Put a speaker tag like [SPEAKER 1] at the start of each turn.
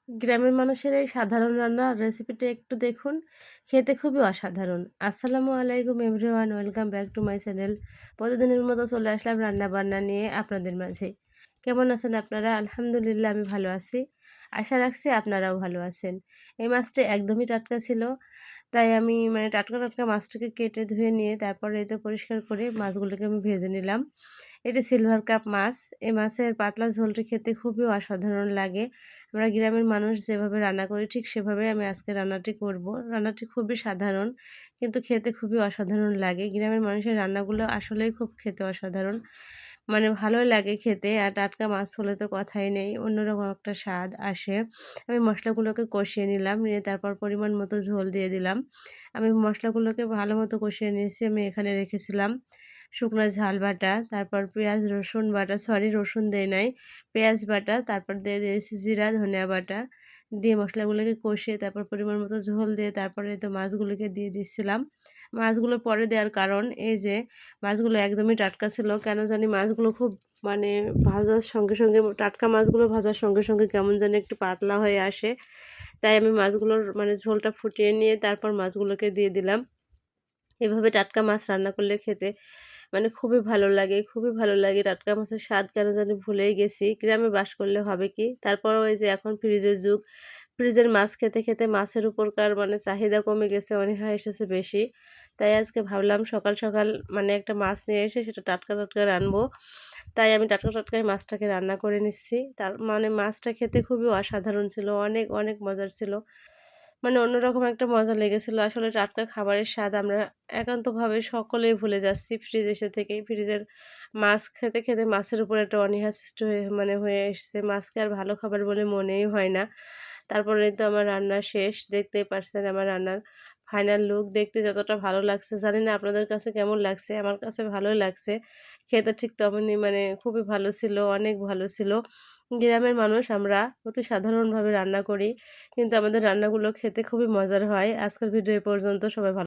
[SPEAKER 1] গ্রামের মানুষের এই সাধারণ রান্নার রেসিপিটা একটু দেখুন, খেতে খুবই অসাধারণ। আসসালামু আলাইকুম everyone, welcome back to my channel. প্রতিদিনের মতো চলে আসলাম রান্না-বান্না নিয়ে আপনাদের মাঝে। কেমন আছেন আপনারা? আলহামদুলিল্লাহ আমি ভালো আছি। আশা রাখছি আপনারাও ভালো আছেন। এই মাছটা একদমই টাটকা ছিল। তাই আমি টাটকা, টাটকা মাছটাকে কেটে ধুয়ে নিয়ে তারপরে এতে পরিষ্কার করে মাছগুলোকে আমি ভেজে নিলাম। এটা সিলভার কাপ মাছ। এই মাছের পাতলা ঝোলটা খেতে খুবই অসাধারণ লাগে। আমরা গ্রামের মানুষ যেভাবে রান্না করি ঠিক সেভাবেই আমি আজকে রান্নাটি করব। রান্নাটি খুবই সাধারণ কিন্তু খেতে খুবই অসাধারণ লাগে। গ্রামের মানুষের রান্নাগুলো আসলেই খুব খেতে অসাধারণ। ভালোই লাগে খেতে আর টাটকা মাছ হলে তো কথাই নেই। অন্যরকম একটা স্বাদ আসে। আমি মসলাগুলোকে কষিয়ে নিলাম, নিয়ে তারপর পরিমাণ মতো ঝোল দিয়ে দিলাম। আমি মসলাগুলোকে ভালো মতো কষিয়ে নিয়েছি। আমি এখানে রেখেছিলাম শুকনা ঝাল বাটা, তারপর পেঁয়াজ রসুন বাটা, সরি রসুন দেই নাই, পেঁয়াজ বাটা, তারপর দিয়ে দিয়েছি জিরা ধনিয়া বাটা, দিয়ে মশলাগুলোকে কষিয়ে তারপর পরিমাণ মতো ঝোল দিয়ে তারপরে তো মাছগুলোকে দিয়ে দিচ্ছিলাম। মাছগুলো পরে দেওয়ার কারণ এই যে মাছগুলো একদমই টাটকা ছিল। কেন জানি মাছগুলো খুব মানে ভাজার সঙ্গে, সঙ্গে টাটকা মাছগুলো ভাজার সঙ্গে, সঙ্গে কেমন জানি একটু পাতলা হয়ে আসে। তাই আমি মাছগুলোর ঝোলটা ফুটিয়ে নিয়ে তারপর মাছগুলোকে দিয়ে দিলাম। এভাবে টাটকা মাছ রান্না করলে খেতে খুবই ভালো লাগে, খুবই ভালো লাগে। টাটকা মাছের স্বাদ কেন জানি ভুলেই গেছি। গ্রামে বাস করলে হবে কি? তারপরেও এই যে এখন ফ্রিজের যুগ। ফ্রিজের মাছ খেতে, খেতে মাছের উপরকার চাহিদা কমে গেছে, অনীহা এসেছে বেশি। তাই আজকে ভাবলাম সকাল, সকাল একটা মাছ নিয়ে এসে সেটা টাটকা, টাটকা রানবো। তাই আমি টাটকা, টাটকাই মাছটাকে রান্না করে নিচ্ছি। তার মাছটা খেতে খুবই অসাধারণ ছিল। অনেক, অনেক মজার ছিল। অন্যরকম একটা মজা লেগেছিল। আসলে টাটকা খাবারের স্বাদ আমরা একান্তভাবে সকলেই ভুলে যাচ্ছি ফ্রিজ এসে থেকেই। ফ্রিজের মাছ খেতে, খেতে মাছের উপর একটা অনীহা সৃষ্টি হয়ে এসেছে। মাছকে আর ভালো খাবার বলে মনেই হয় না। তারপরে তো আমার রান্না শেষ। দেখতেই পারছেন আমার রান্নার ফাইনাল লুক। দেখতে যতটা ভালো লাগছে জানি না আপনাদের কাছে কেমন লাগছে? আমার কাছে ভালোই লাগছে। খেতে ঠিক তেমনি খুবই ভালো ছিল, অনেক ভালো ছিল। গ্রামের মানুষ আমরা অতি সাধারণভাবে রান্না করি। কিন্তু আমাদের রান্নাগুলো খেতে খুবই মজার হয়। আজকের ভিডিও এ পর্যন্ত। সবাই ভালো